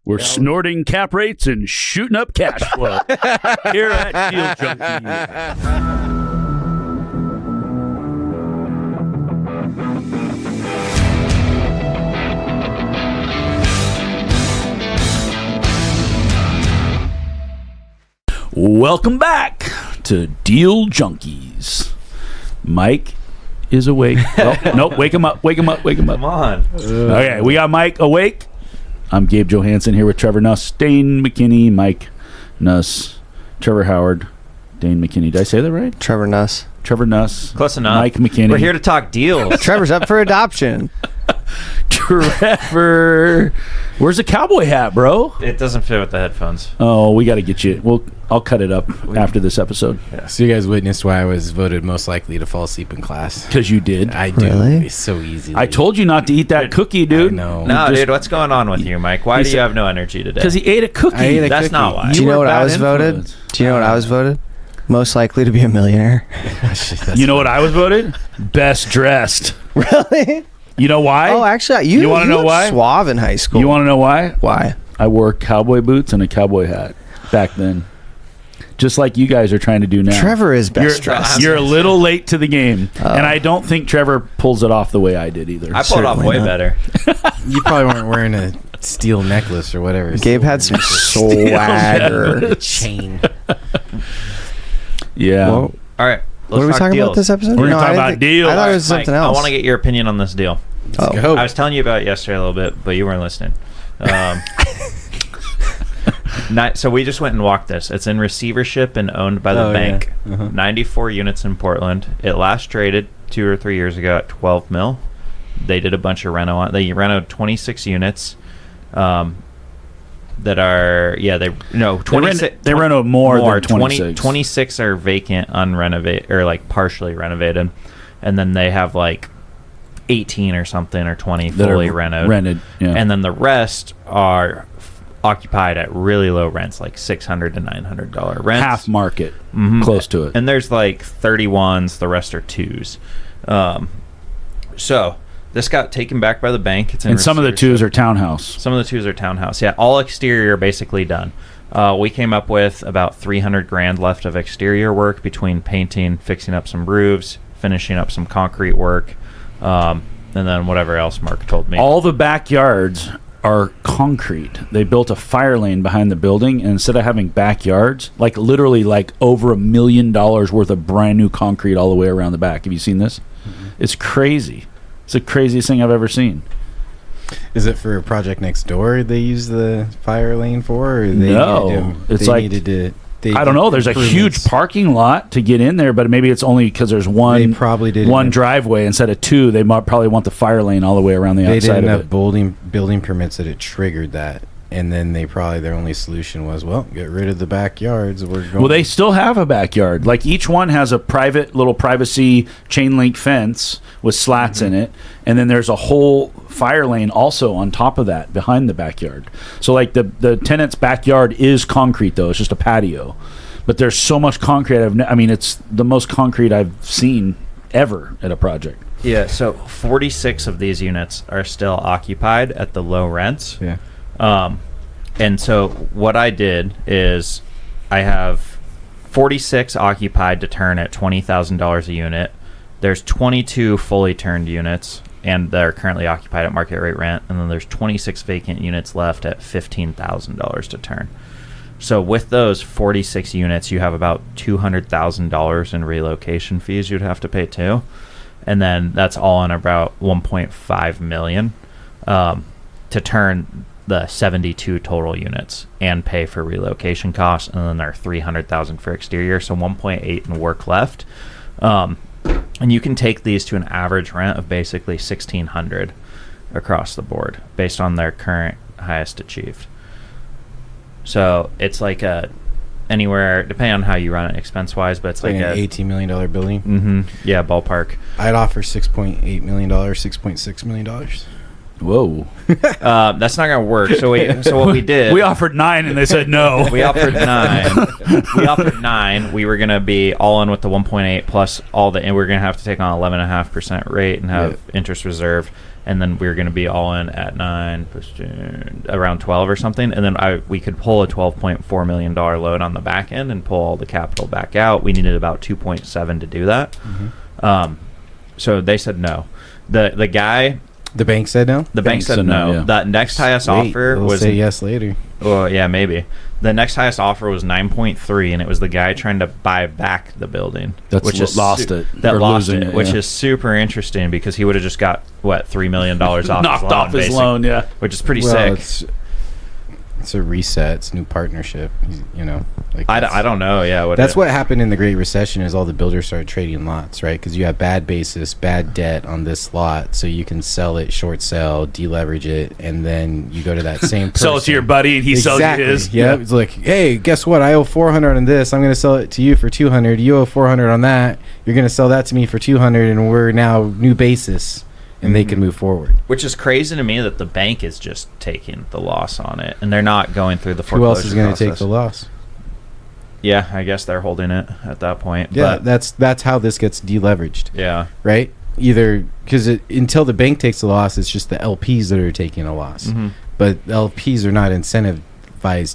We're snorting cap rates and shooting up cash flow here at Deal Junkies. Welcome back to Deal Junkies. Mike is awake. Well, nope, wake him up. Come on. Okay, we got Mike awake. I'm Gabe Johansson here with Trevor Nuss, Dane McKinney, Mike Nuss, Trevor Howard, Dane McKinney. Did I say that right? Trevor Nuss. Close enough. Mike McKinney. We're here to talk deals. Trevor's up for adoption. Trevor. Where's the cowboy hat, bro? It doesn't fit with the headphones. Oh, we got to get you. I'll cut it up after this episode. Yeah, so you guys witnessed why I was voted most likely to fall asleep in class. Because you did. I do. Really? It's so easy. I told you not to eat that cookie, dude. No. No, dude, what's going on with you, Mike? Why do you have no energy today? Because he ate a cookie. I ate a That's cookie. not why. Do you know were what I bad was voted? influence. Do you know what I was voted? Most likely to be a millionaire. You know what I was voted? Best dressed. Really? You know why? Oh, actually, you want to know looked why? Suave in high school. You want to know why? Why? I wore cowboy boots and a cowboy hat back then. Just like you guys are trying to do now. Trevor is best dressed. You're a little late to the game. And I don't think Trevor pulls it off the way I did either. I pulled off Certainly way not. better. You probably weren't wearing a steel necklace or whatever. Gabe had some swagger. chain. Yeah. Well, All right. what are we talking about this episode? We're gonna No, talk I didn't about think- deals. I thought it All was Mike, something else. I want to get your opinion on this deal. Oh. Go. I was telling you about it yesterday a little bit, but you weren't listening. So we just went and walked this. It's in receivership and owned by the bank. Yeah. Uh-huh. 94 units in Portland. It last traded 2 or 3 years ago at 12 mil. They did a bunch of reno on. They renoed 26 units. That are 26. They reno more than 26. 26 are vacant, unrenovated, or like partially renovated, and then they have like 18 or something or 20 That fully are rented. Yeah. And then the rest are occupied at really low rents, like $600 to $900 rents. half market, Mhm. close to it. And there's like 31s, the rest are 2s. So this got taken back by the bank. It's in And some of the receivership. twos are townhouse. Some of the 2s are townhouse. Yeah, all exterior basically done. We came up with about $300,000 left of exterior work between painting, fixing up some roofs, finishing up some concrete work, and then whatever else Mark told me. All the backyards are concrete. They built a fire lane behind the building, and instead of having backyards, like literally like over $1 million worth of brand new concrete all the way around the back. Have you seen this? Mm-hmm. It's crazy. It's the craziest thing I've ever seen. Is it for a project next door they use the fire lane for? Or No. It's like- I don't know. There's a huge parking lot to get in there, but maybe it's only because there's They one probably did one driveway instead of two. They might probably want the fire lane all the way around the They outside didn't of have it. building permits that it triggered that, and then their only solution was, well, get rid of the backyards. We're going. Well, they still have a backyard. Like each one has a private little privacy chain link fence with slats in it, and then there's a whole fire lane also on top of that behind the backyard. So like the tenant's backyard is concrete though; it's just a patio. But there's so much concrete. It's the most concrete I've seen ever at a project. Yeah, so 46 of these units are still occupied at the low rents. Yeah. And so what I did is I have 46 occupied to turn at $20,000 a unit. There's 22 fully turned units, and they're currently occupied at market rate rent. And then there's 26 vacant units left at $15,000 to turn. So with those 46 units, you have about $200,000 in relocation fees you'd have to pay too. And then that's all in about $1.5 million to turn the 72 total units and pay for relocation costs. And then there are $300,000 for exterior. So 1.8 in work left. And you can take these to an average rent of basically $1,600 across the board based on their current highest achieved. So it's like anywhere, depending on how you run it expense wise, but it's like an $18 million building. Yeah, ballpark. I'd offer $6.8 million, $6.6 million. Whoa. That's not going to work. So what we did, We offered 9 and they said no. we offered 9. We were going to be all in with the 1.8 plus all the, and we are going to have to take on 11.5% rate and have interest reserved. And then we were going to be all in at 9, around 12 or something. And then we could pull a $12.4 million loan on the back end and pull all the capital back out. We needed about 2.7 to do that. Mm-hmm. So they said no. The guy... The bank said no? The bank said no. Yeah. The next highest offer was... say yes later. Well, yeah, maybe. The next highest offer was 9.3, and it was the guy trying to buy back the building. Which is lost it. Which is super interesting because he would have just got, $3 million off knocked his his loan, yeah. Which is pretty sick. It's a reset. It's a new partnership. I don't know. Yeah, that's what happened in the Great Recession. Is all the builders started trading lots, right? Because you have bad basis, bad debt on this lot, so you can sell it, short sell, deleverage it, and then you go to that same person. Sell it to your buddy, and he sells you his. Yeah, it's like, hey, guess what? I owe $400 on this. I'm going to sell it to you for $200. You owe $400 on that. You're going to sell that to me for $200, and we're now new basis. And they can move forward. Which is crazy to me that the bank is just taking the loss on it, and they're not going through the foreclosure Who else is going to process. take the loss? Yeah, I guess they're holding it at that point. Yeah, but that's how this gets deleveraged. Yeah. Right? Either because until the bank takes the loss, it's just the LPs that are taking a loss. Mm-hmm. But LPs are not incentivized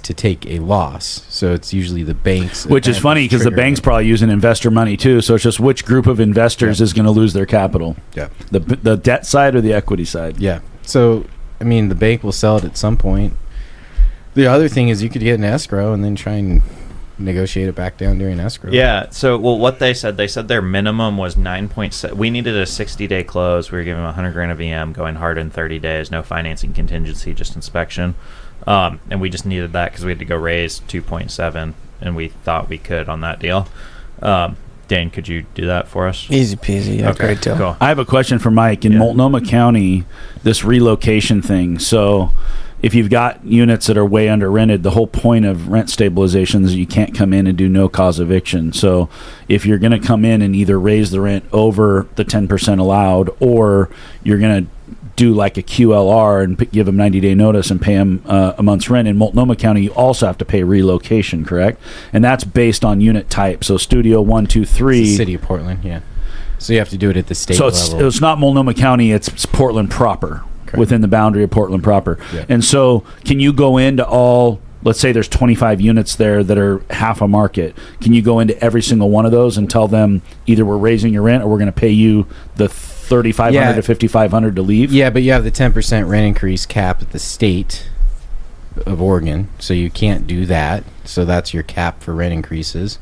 to take a loss, so it's usually the banks. Which is funny because the bank's probably using investor money too. So it's just which group of investors is going to lose their capital? Yeah, the debt side or the equity side? Yeah. So I mean, the bank will sell it at some point. The other thing is you could get an escrow and then try and negotiate it back down during escrow. Yeah. So what they said their minimum was 9.7. We needed a 60-day close. We were giving them $100,000 of VM, going hard in 30 days, no financing contingency, just inspection. And we just needed that because we had to go raise 2.7, and we thought we could on that deal. Dane, could you do that for us? Easy peasy. Yeah, Okay, great deal. cool. I have a question for Mike. In Multnomah County, this relocation thing. So if you've got units that are way under rented, the whole point of rent stabilization is you can't come in and do no cause eviction. So if you're going to come in and either raise the rent over the 10% allowed, or you're going to do like a QLR and give them 90-day notice and pay them a month's rent. In Multnomah County, you also have to pay relocation, correct? And that's based on unit type. So Studio 1, 2, 3. It's the city of Portland, yeah. So you have to do it at the state level. So it's not Multnomah County, it's Portland proper, correct, within the boundary of Portland proper. Yeah. And so can you go into all, let's say there's 25 units there that are half a market. Can you go into every single one of those and tell them either we're raising your rent or we're going to pay you the $3,500 to $5,500 to leave? Yeah, but you have the 10% rent increase cap at the state of Oregon, so you can't do that. So that's your cap for rent increases.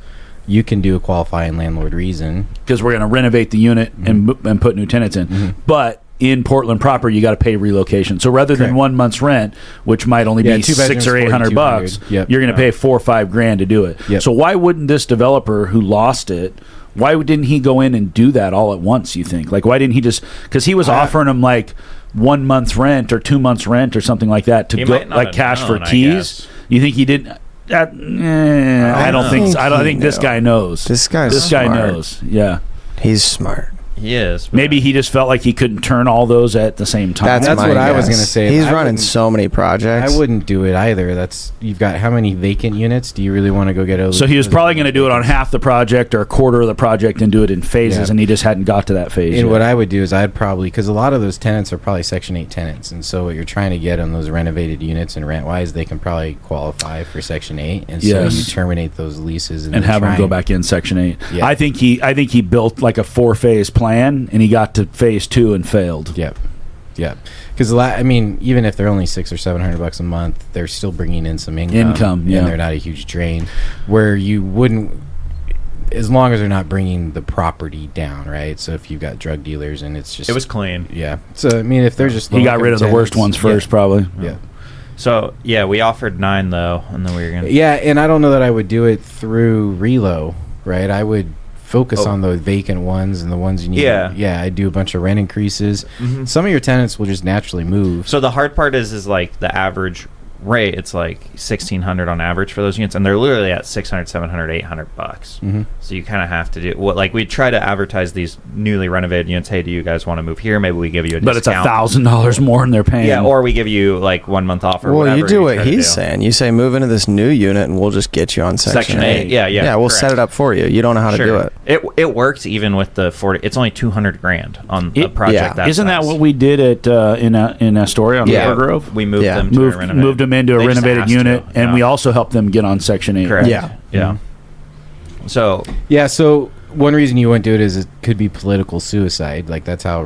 You can do a qualifying landlord reason. Because we're going to renovate the unit and put new tenants in. Mm-hmm. But in Portland proper, you got to pay relocation. So rather than 1 month's rent, which might only be $600 or $800, you're going to pay $4 or $5 to do it. Yep. So why wouldn't this developer who lost it? Why didn't he go in and do that all at once, you think? Like, why didn't he just... Because he was offering them, like, 1 month's rent or 2 months' rent or something like that to go, like, cash for keys. You think he didn't... I don't think this guy knows. This guy knows. Yeah. He's smart. He is. Maybe he just felt like he couldn't turn all those at the same time. That's what I was going to say. He's running so many projects. I wouldn't do it either. You've got how many vacant units? Do you really want to go get a... So he was probably going to do it on half the project or a quarter of the project and do it in phases, and he just hadn't got to that phase. And what I would do is I'd probably... Because a lot of those tenants are probably Section 8 tenants, and so what you're trying to get on those renovated units and rent-wise, they can probably qualify for Section 8, and so you terminate those leases and have them go back in Section 8. Yeah. I think he built like a 4-phase plan, and he got to phase 2 and failed. Yep. Because even if they're only $600 or $700 a month, they're still bringing in some income, and they're not a huge drain. Where you wouldn't, as long as they're not bringing the property down, right? So if you've got drug dealers and it's just, it was clean. Yeah. So if they're just, he got rid of the worst ones first, probably. Yeah. So we offered 9 though, and then we were gonna. Yeah, and I don't know that I would do it through relo, right? I would focus on the vacant ones and the ones you need. I do a bunch of rent increases. Mm-hmm. Some of your tenants will just naturally move. So the hard part is like the average rate, it's like $1,600 on average for those units, and they're literally at $600, $700, $800. So you kind of have to do what, like, we try to advertise these newly renovated units. Hey, do you guys want to move here? Maybe we give you a but discount. But it's $1,000 more than they're paying. Yeah, or we give you like 1 month off or whatever. Well, you do what he's saying. You say move into this new unit, and we'll just get you on Section 8. Yeah, we'll set it up for you. You don't know how to do it. It works even with the 40. It's only $200,000 on a project that Isn't size. that what we did at in Astoria on River Grove? We moved them to moved them into a renovated unit, and we also helped them get on Section 8. Correct. Yeah. So one reason you wouldn't do it is it could be political suicide. Like that's how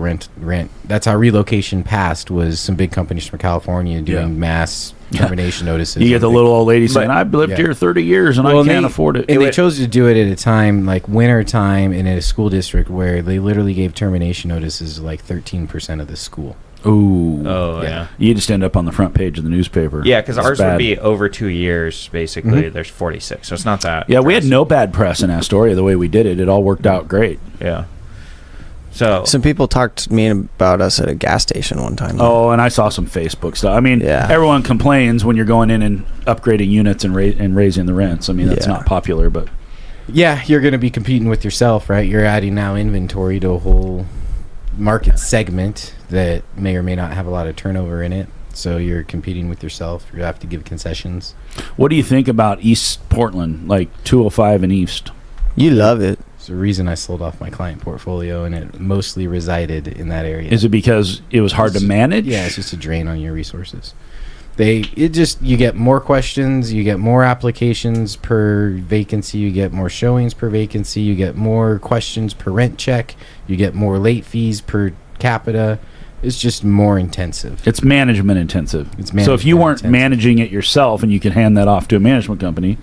that's how relocation passed, was some big companies from California doing mass termination notices. You get the little old lady saying, "I've lived here 30 years and I can't afford it." And they chose to do it at a time like winter time and in a school district where they literally gave termination notices to like 13% of the school. Ooh. Oh, yeah. You just end up on the front page of the newspaper. Yeah, because ours would be over 2 years, basically. There's 46, so it's not that. Yeah, we had no bad press in Astoria the way we did it. It all worked out great. Yeah. So some people talked mean about us at a gas station one time. Oh, and I saw some Facebook stuff. I mean, everyone complains when you're going in and upgrading units and raising the rents. I mean, that's not popular, but... Yeah, you're going to be competing with yourself, right? You're adding now inventory to a whole market segment that may or may not have a lot of turnover in it. So you're competing with yourself. You have to give concessions. What do you think about East Portland, like 205 and East? You love it. It's the reason I sold off my client portfolio, and it mostly resided in that area. Is it because it was hard to manage? Yeah, it's just a drain on your resources. You get more questions, you get more applications per vacancy, you get more showings per vacancy, you get more questions per rent check, you get more late fees per capita. It's just more intensive. It's management intensive. So if you weren't managing it yourself and you could hand that off to a management company,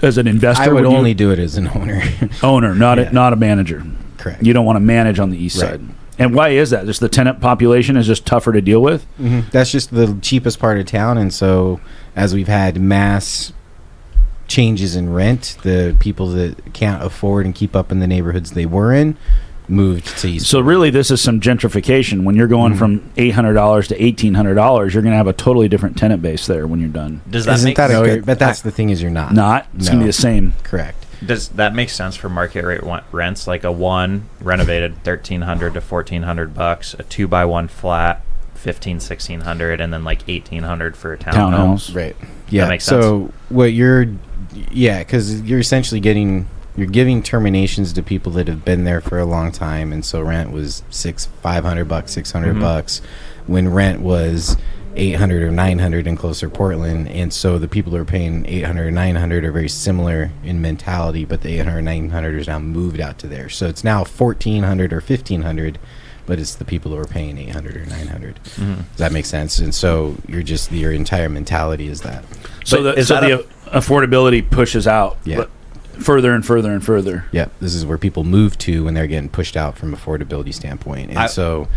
as an investor, I would only do it as an owner. Not a manager. Correct. You don't want to manage on the east side. And why is that? Just the tenant population is just tougher to deal with? That's just the cheapest part of town. And so as we've had mass changes in rent, the people that can't afford and keep up in the neighborhoods they were in moved to East. So really this is some gentrification. When you're going from $800 to $1,800, you're going to have a totally different tenant base there when you're done. Does that make sense? But that's the thing, is you're not. It's going to be the same. Correct. Does that make sense for market rate rents? Like a one renovated $1,300 to $1,400, a 2x1 flat $1,500-$1,600, and then like $1,800 for a townhouse. Right. Yeah. That makes sense. So because you're essentially giving terminations to people that have been there for a long time, and so rent was $500, $600 when rent was $800 or $900 in closer Portland. And so the people who are paying $800 or $900 are very similar in mentality, but the $800 $900 is now moved out to there, so it's now $1,400 or $1,500, but it's the people who are paying $800 or $900. Does that make sense? And so your entire mentality is that. So the affordability pushes out further and further and further. Yeah, this is where people move to when they're getting pushed out from affordability standpoint. And so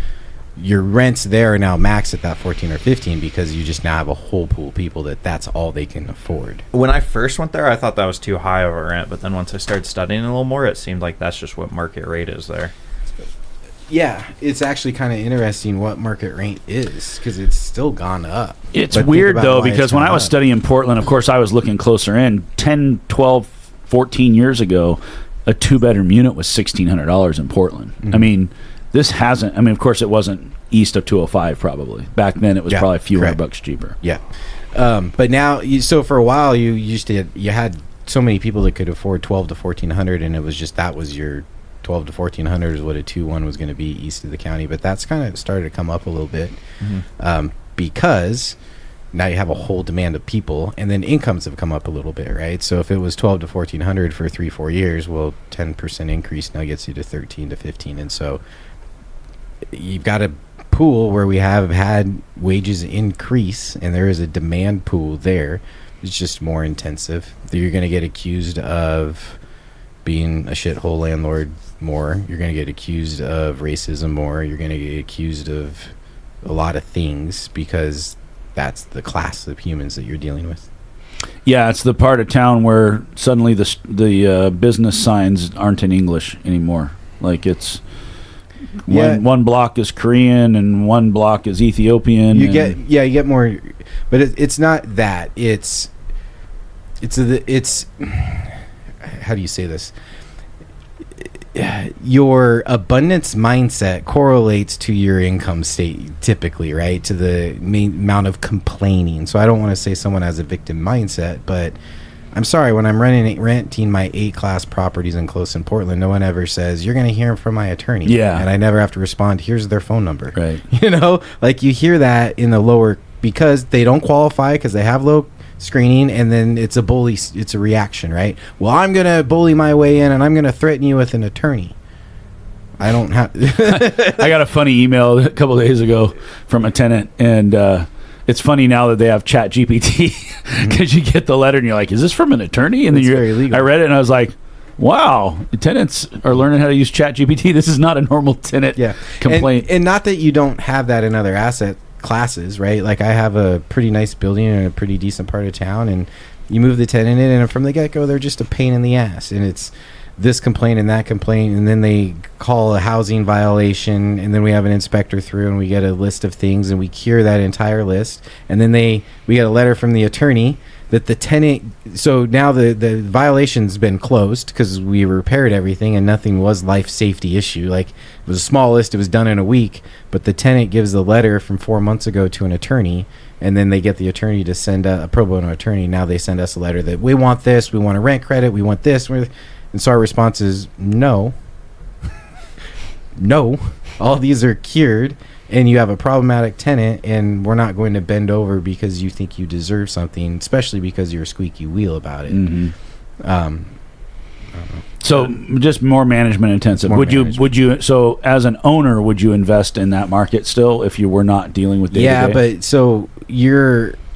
your rents there are now maxed at that 14 or 15 because you just now have a whole pool of people that's all they can afford. When I first went there, I thought that was too high of a rent, but then once I started studying a little more, it seemed like that's just what market rate is there. Yeah, it's actually kind of interesting what market rate is, because it's still gone up. It's weird, though, because when I was studying Portland, of course, I was looking closer in. 10, 12, 14 years ago, a two-bedroom unit was $1,600 in Portland. I mean, this hasn't... I mean, of course, it wasn't east of 205, probably. Back then, it was probably a few $100 cheaper. Yeah. But now... So, for a while, you had so many people that could afford $1,200 to $1,400, and it was just... That was your... $1,200 to $1,400 is what a 2-1 was going to be east of the county. But that's kind of started to come up a little bit because now you have a whole demand of people, and then incomes have come up a little bit, right? So if it was $1,200 to $1,400 for 3-4 years, well, 10% increase now gets you to 13 to 15. And so you've got a pool where we have had wages increase, and there is a demand pool there. It's just more intensive. You're going to get accused of being a shithole landlord more. You're going to get accused of racism more. You're going to get accused of a lot of things because that's the class of humans that you're dealing with. Yeah, it's the part of town where suddenly the business signs aren't in English anymore. Like one block is Korean and one block is Ethiopian. You get more, but it's not that. It's how do you say this? Your abundance mindset correlates to your income state typically, right? To the amount of complaining. So I don't want to say someone has a victim mindset, but I'm sorry, when I'm renting my 8-class properties in close in Portland, no one ever says, you're going to hear from my attorney. Yeah. And I never have to respond, here's their phone number. Right. You know, like you hear that in the lower, because they don't qualify because they have low screening, and then it's a reaction, right? Well, I'm going to bully my way in and I'm going to threaten you with an attorney. I don't have. I got a funny email a couple of days ago from a tenant, and it's funny now that they have Chat GPT because you get the letter and you're like, is this from an attorney? And then very legal. I read it and I was like, wow, the tenants are learning how to use Chat GPT. This is not a normal tenant complaint. And not that you don't have that in other asset classes, right? Like I have a pretty nice building in a pretty decent part of town, and you move the tenant in, and from the get-go they're just a pain in the ass, and it's this complaint and that complaint, and then they call a housing violation, and then we have an inspector through and we get a list of things and we cure that entire list, and then we get a letter from the attorney that the tenant, so now the violation's been closed because we repaired everything and nothing was life safety issue. Like it was a small list, it was done in a week, but the tenant gives the letter from 4 months ago to an attorney, and then they get the attorney to send a pro bono attorney. Now they send us a letter that we want this, we want a rent credit, we want this, and so our response is no. No, all these are cured, and you have a problematic tenant, and we're not going to bend over because you think you deserve something, especially because you're a squeaky wheel about it. Mm-hmm. So just more management intensive. Would you so as an owner, would you invest in that market still if you were not dealing with day-to-day? Yeah, but so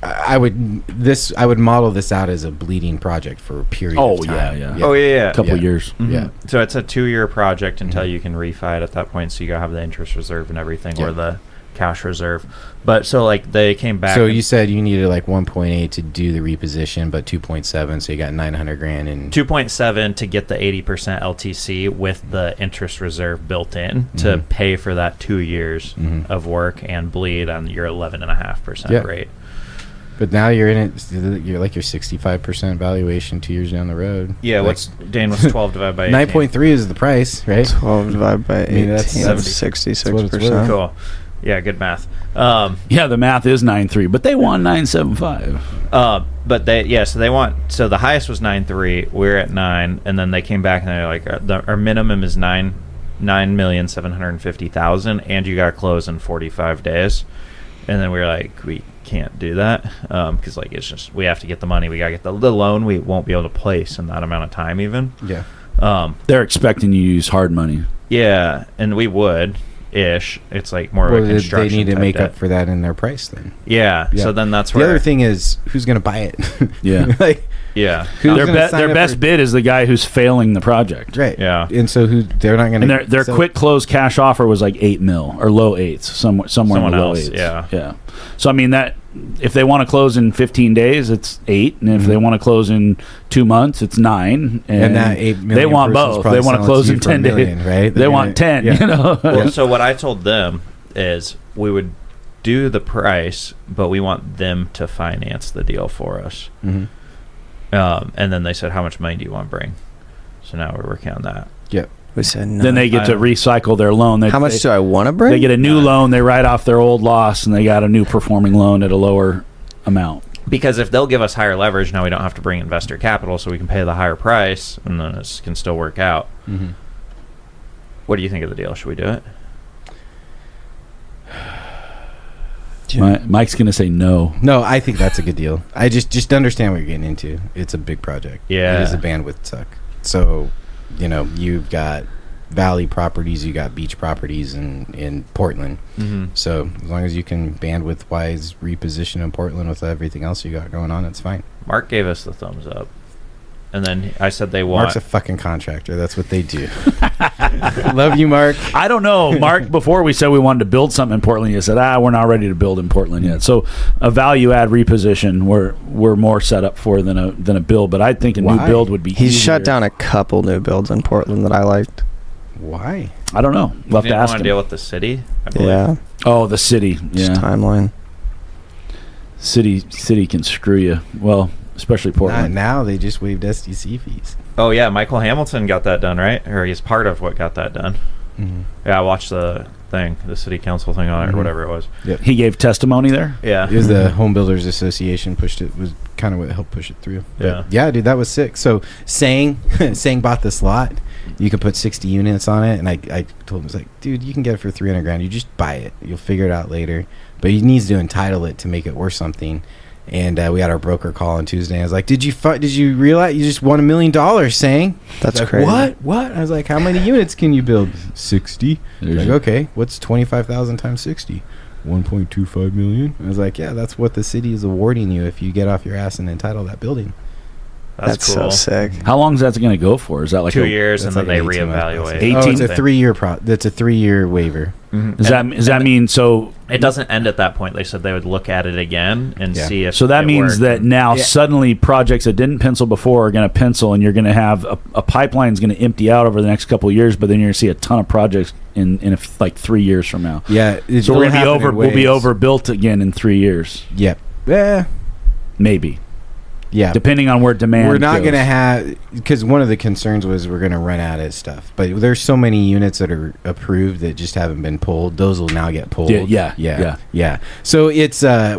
I would model this out as a bleeding project for a period of time. A couple years. Mm-hmm. Yeah. So it's a 2-year project until you can refi it at that point, so you gotta have the interest reserve and everything, or the cash reserve. But so like they came back. So you said you needed like 1.8 to do the reposition, but 2.7, so you got $900,000 and 2.7 to get the 80% LTC with the interest reserve built in to pay for that 2 years of work and bleed on your 11.5% rate. But now you're in it. You're like your 65% valuation 2 years down the road. Yeah, like, what's 12 divided by 18? 9.3 is the price, right? 12 divided by 18. That's 66%. Cool. Yeah, good math. The math is 9.3, but they want 9.75. But so the highest was 9.3. We're at 9, and then they came back and they're like, our minimum is 9,750,000, and you got to close in 45 days. And then we were like, we can't do that because like it's just we have to get the money. We got to get the loan. We won't be able to place in that amount of time even. Yeah. They're expecting you to use hard money. Yeah, and we would. Ish. It's like more of a construction. They need to make debt. up for that in their price then. Yeah. So then that's where the other thing is who's going to buy it. Yeah. Their best bid is the guy who's failing the project. Right. Yeah. And so they're not going to. And their quick close cash offer was like $8 million or low eights, somewhere in the low eights. Yeah. So I mean that if they want to close in 15 days, it's 8, and if they want to close in 2 months, it's 9. And that 8 million they want both. They want to close in 10 days, right? They want 10. Yeah. You know. Well, so what I told them is we would do the price, but we want them to finance the deal for us. Mm-hmm. And then they said, how much money do you want to bring? So now we're working on that. Yep. We said no. Then they get to recycle their loan. How much do I want to bring? They get a new loan. They write off their old loss, and they got a new performing loan at a lower amount. Because if they'll give us higher leverage, now we don't have to bring investor capital, so we can pay the higher price, and then it can still work out. Mm-hmm. What do you think of the deal? Should we do it? Mike's going to say no. No, I think that's a good deal. I just understand what you're getting into. It's a big project. Yeah. It is a bandwidth suck. So, you've got valley properties, you got beach properties in Portland. Mm-hmm. So as long as you can bandwidth-wise reposition in Portland with everything else you got going on, it's fine. Mark gave us the thumbs up. And then I said they want... Mark's a fucking contractor. That's what they do. Love you, Mark. I don't know. Mark, before we said we wanted to build something in Portland, he said, we're not ready to build in Portland yet. So a value-add reposition we're more set up for than a build. But I think a new build would be He's easier. shut down a couple new builds in Portland that I liked. Why? I don't know. We'll have to ask him. Deal with the city. Yeah. Oh, the city. Yeah. Just timeline. City can screw you. Well, especially Portland. Now they just waived SDC fees. Oh yeah, Michael Hamilton got that done, right? Or he's part of what got that done. Mm-hmm. Yeah, I watched the city council thing on it, or whatever it was. Yep. He gave testimony there. Yeah, it was the Home Builders Association was kind of what helped push it through. But yeah, dude, that was sick. So Sang bought this lot. You could put 60 units on it, and I told him, I was like, dude, you can get it for $300,000. You just buy it. You'll figure it out later. But he needs to entitle it to make it worth something. And we had our broker call on Tuesday. I was like, did you realize you just won $1 million, Sang? That's like, crazy. What? I was like, how many units can you build? 60. Like, okay, what's 25,000 times 60? 1.25 million. I was like, yeah, that's what the city is awarding you if you get off your ass and entitle that building. That's cool. So sick. How long is that going to go for? Is that like 2 years, and then like they reevaluate? 18. It's a 3-year That's a 3-year waiver. Mm-hmm. Does that mean so? It doesn't end at that point. They said they would look at it again and see if. So that means worked. that now suddenly projects that didn't pencil before are going to pencil, and you're going to have a pipeline is going to empty out over the next couple of years. But then you're going to see a ton of projects in like 3 years from now. Yeah, so we'll be overbuilt again in 3 years. Yep. Yeah. Maybe. Yeah, depending on where demand. We're not going to have, because one of the concerns was we're going to run out of stuff. But there's so many units that are approved that just haven't been pulled. Those will now get pulled. Yeah. So it's yes,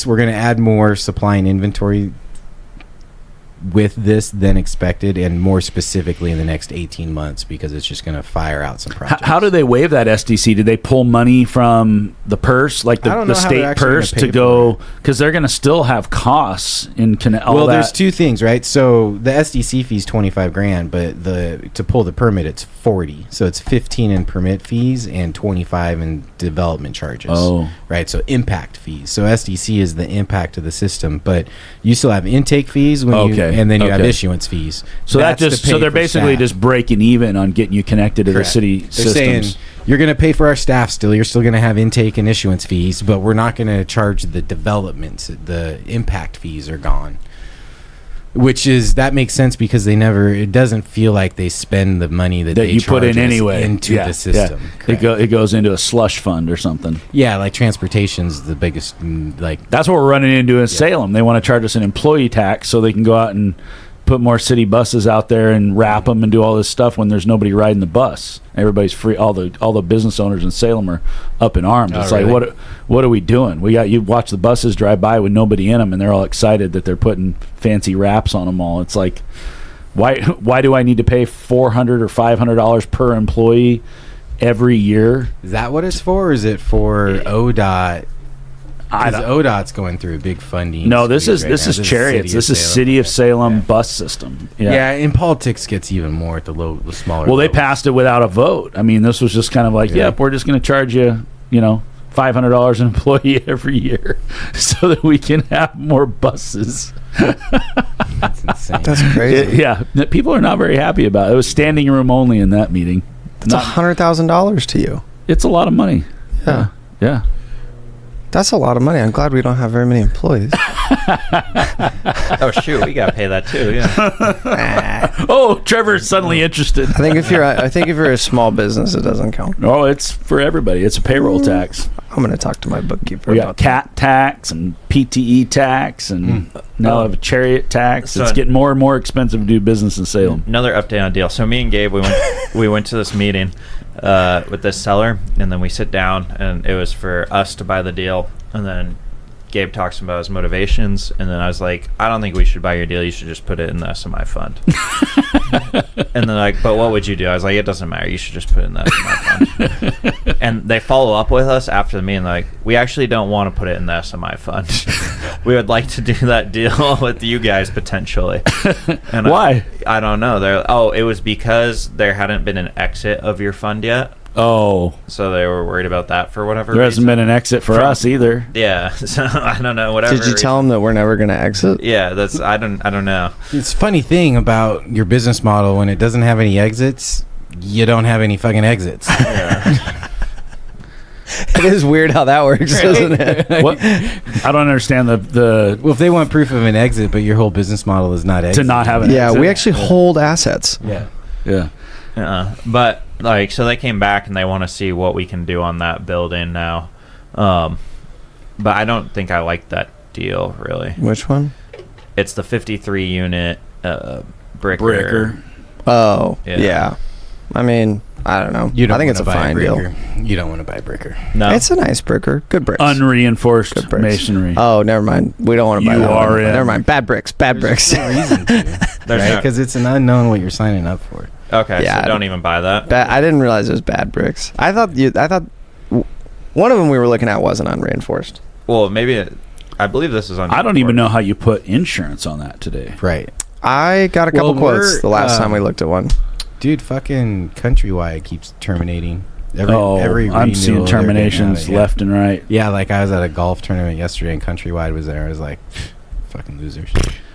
we're going to add more supply and inventory with this than expected, and more specifically in the next 18 months, because it's just going to fire out some projects. How do they waive that SDC? Did they pull money from the purse, like the state purse, to go, because they're going to still have costs in all that? There's two things, right? So the SDC fee is $25,000, but to pull the permit it's $40,000. So it's $15,000 in permit fees and $25,000 in development charges. Oh, right. So impact fees. So SDC is the impact of the system, but you still have intake fees and then you have issuance fees. So they're basically just breaking even on getting you connected to the city systems. Saying you're going to pay for our staff still. You're still going to have intake and issuance fees, but we're not going to charge the developments. The impact fees are gone. That makes sense because it doesn't feel like they spend the money that they you put in anyway into the system. Yeah. It goes into a slush fund or something. Yeah, like transportation's the biggest. That's what we're running into in Salem. They want to charge us an employee tax so they can go out and put more city buses out there and wrap them and do all this stuff when there's nobody riding the bus. Everybody's free. All the business owners in Salem are up in arms. It's really? Like, what are we doing? You watch the buses drive by with nobody in them, and they're all excited that they're putting fancy wraps on them all. It's like, why do I need to pay $400 or $500 per employee every year? Is that what it's for? Or is it for ODOT? Because ODOT's going through a big funding. No, this is Chariots. This is City of Salem bus system. Yeah, and politics gets even more at the smaller. Well, they passed it without a vote. I mean, this was just kind of like, yep, we're just going to charge you, $500 an employee every year so that we can have more buses. That's insane. That's crazy. Yeah, people are not very happy about it. It was standing room only in that meeting. It's $100,000 to you. It's a lot of money. Yeah. That's a lot of money. I'm glad we don't have very many employees. Oh shoot, we gotta pay that too. Yeah. Oh, Trevor's suddenly interested. I think if you're a small business, it doesn't count. Oh, it's for everybody. It's a payroll tax. I'm gonna talk to my bookkeeper. We got CAT tax and PTE tax, and now I have a Chariot tax. So it's getting more and more expensive to do business in Salem. Another update on Deal. So me and Gabe, we went to this meeting with this seller, and then we sit down, and it was for us to buy the deal, and then Gabe talks about his motivations, and then I was like, I don't think we should buy your deal. You should just put it in the SMI fund. And then like, but what would you do? I was like, it doesn't matter. You should just put it in the SMI fund. And they follow up with us after the meeting, like, we actually don't want to put it in the SMI fund. We would like to do that deal with you guys potentially. And why? I don't know. It was because there hadn't been an exit of your fund yet. Oh, so they were worried about that for whatever reason. There hasn't been an exit for us either. Yeah, so I don't know. Whatever. Did you tell them that we're never going to exit? Yeah, I don't know. It's a funny thing about your business model: when it doesn't have any exits, you don't have any fucking exits. Yeah. It is weird how that works, isn't it? What? I don't understand the Well, if they want proof of an exit, but your whole business model is not exit. to not have an Yeah, exit. we actually hold assets. Yeah. But like, so they came back and they want to see what we can do on that building now. But I don't think I like that deal really. Which one? It's the 53 unit bricker. Oh, Yeah. yeah. I mean, I don't know. I think it's a fine deal. You don't want to buy a bricker. No, It's a nice bricker. Good bricks. unreinforced Good bricks. masonry. Oh, never mind. We don't want to buy You that are one. in. Never mind. Bad bricks. Bad bricks. There's no reason to. There's no- Because it's an unknown what you're signing up for. okay. Yeah, So don't even buy that. I didn't realize it was bad bricks. I thought one of them we were looking at wasn't unreinforced. Well, maybe I believe this is on. I don't even know how you put insurance on that today. Right. I got a couple Well, quotes the last time we looked at one. Dude, fucking Countrywide keeps terminating. Every I'm seeing renewal they're getting terminations out of it, left and right. Yeah, like I was at a golf tournament yesterday and Countrywide was there. I was like, fucking losers.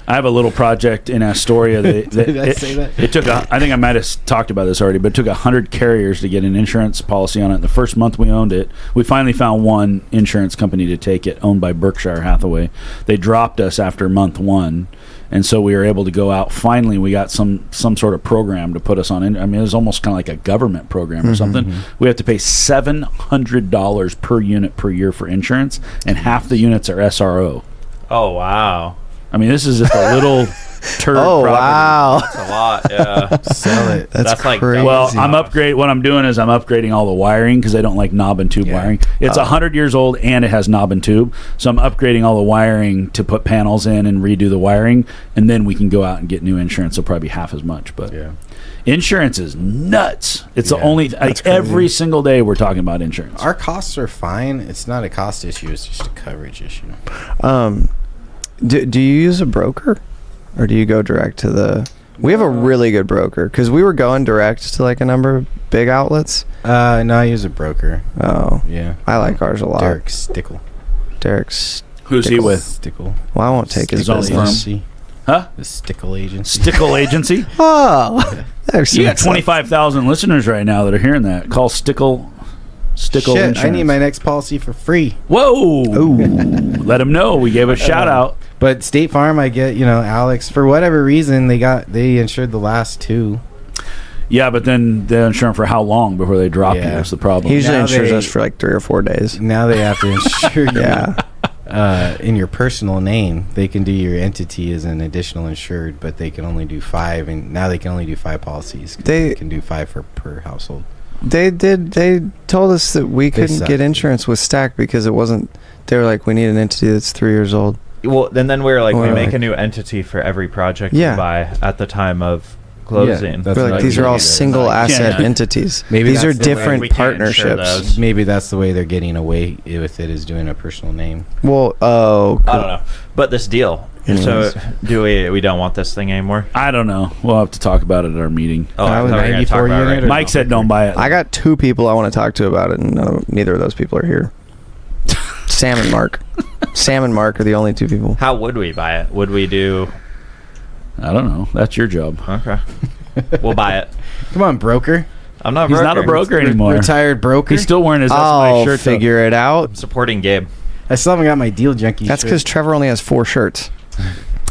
I have a little project in Astoria that, Did I say that? it took I think I might have talked about this already, but it took 100 carriers to get an insurance policy on it. The first month we owned it, we finally found one insurance company to take it, owned by Berkshire Hathaway. They dropped us after month 1, and so we were able to go out. Finally, we got some sort of program to put us on. I mean, it was almost kind of like a government program or something. We have to pay $700 per unit per year for insurance, and half the units are SRO. Oh wow, I mean, this is just a little turd Oh, property. wow. that's a lot. Yeah. Sell it. That's like crazy. double. Well, what I'm doing is I'm upgrading all the wiring because they don't like knob and tube wiring. It's 100 years old and it has knob and tube. So I'm upgrading all the wiring to put panels in and redo the wiring. And then we can go out and get new insurance. It'll probably be half as much. But insurance is nuts. It's the only, like every single day we're talking about insurance. Our costs are fine. It's not a cost issue. It's just a coverage issue. Do you use a broker, or do you go direct to the? We have a really good broker because we were going direct to like a number of big outlets. No, I use a broker. Oh, Yeah. I like ours a lot. Derek Stickle. Derek's. Who's he with? Stickle. Well, I won't take his Stickle business. Agency. Huh? The Stickle Agency. Stickle Agency? Oh, that You got makes sense. 25,000 listeners right now that are hearing that. Call Stickle Shit, Insurance. I need my next policy for free. Whoa! Let them know. We gave a shout out. But State Farm, I get, Alex, for whatever reason, they insured the last 2. Yeah, but then they insure them for how long before they drop you? That's the problem. He usually Now insures they- us for like 3 or 4 days. Now they have to insure you Yeah. in your personal name. They can do your entity as an additional insured, but they can only do 5, and now they can only do 5 policies. They can do 5 per household. They told us that we couldn't suck, get dude. insurance with Stack because it wasn't. They were like, we need an entity that's 3 years old. Well, and then we're like, Or we make like- a new entity for every project Yeah. we buy at the time of closing. that's We're what like, I these are did. all single asset Yeah. entities. Maybe These are that's the way different we can't insure partnerships. those. Maybe that's the way they're getting away with it, is doing a personal name. Well, I don't know. But this deal. Anyways. So do we don't want this thing anymore? I don't know. We'll have to talk about it at our meeting. Oh, I I was thought we were gonna talk 94 about it unit right or- now. Mike said don't buy it. I got 2 people I want to talk to about it, and neither of those people are here. Sam and Mark. Sam and Mark are the only 2 people. How would we buy it? Would we do? I don't know. That's your job. Okay, we'll buy it. Come on, broker. I'm not. He's not a broker anymore. Retired broker. He's still wearing his I'll shirt. figure it out. I'm supporting Gabe. I still haven't got my Deal Junkies. That's because Trevor only has 4 shirts.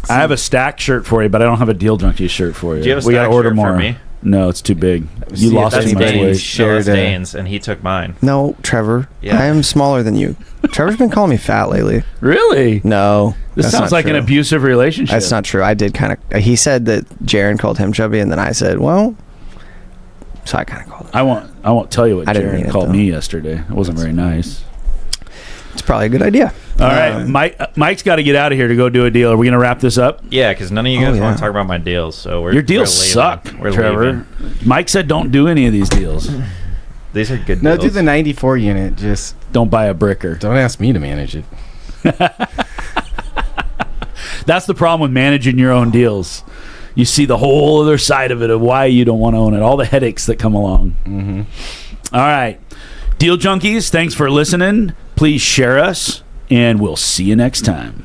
I have a Stack shirt for you, but I don't have a Deal Junkies shirt for you. Do you have a we gotta Stack order shirt more. for me? No, it's too big. You See, lost That's too much Dane's. weight. Shared, That's Dane's, and he took mine. No, Trevor. Yeah. I am smaller than you. Trevor's been calling me fat lately. Really? No. This that's sounds not like an true. abusive relationship. That's not true. I did kind of. He said that Jaron called him chubby, and then I said, well. So I kind of called him. I won't tell you what I didn't mean Jaron it, called though. me yesterday. It wasn't very nice. It's probably a good idea. All right, Mike's got to get out of here to go do a deal. Are we going to wrap this up? Yeah, because none of you guys Oh, want yeah. to talk about my deals, so we're Your deals we're leaving. suck, We're Trevor. leaving. Mike said don't do any of these deals. These are good. No, deals. do the 94 unit. Just Don't buy a bricker. don't ask me to manage it. That's the problem with managing your own deals. You see the whole other side of it of why you don't want to own it, all the headaches that come along. Mm-hmm. All right. Deal Junkies, thanks for listening. Please share us, and we'll see you next time.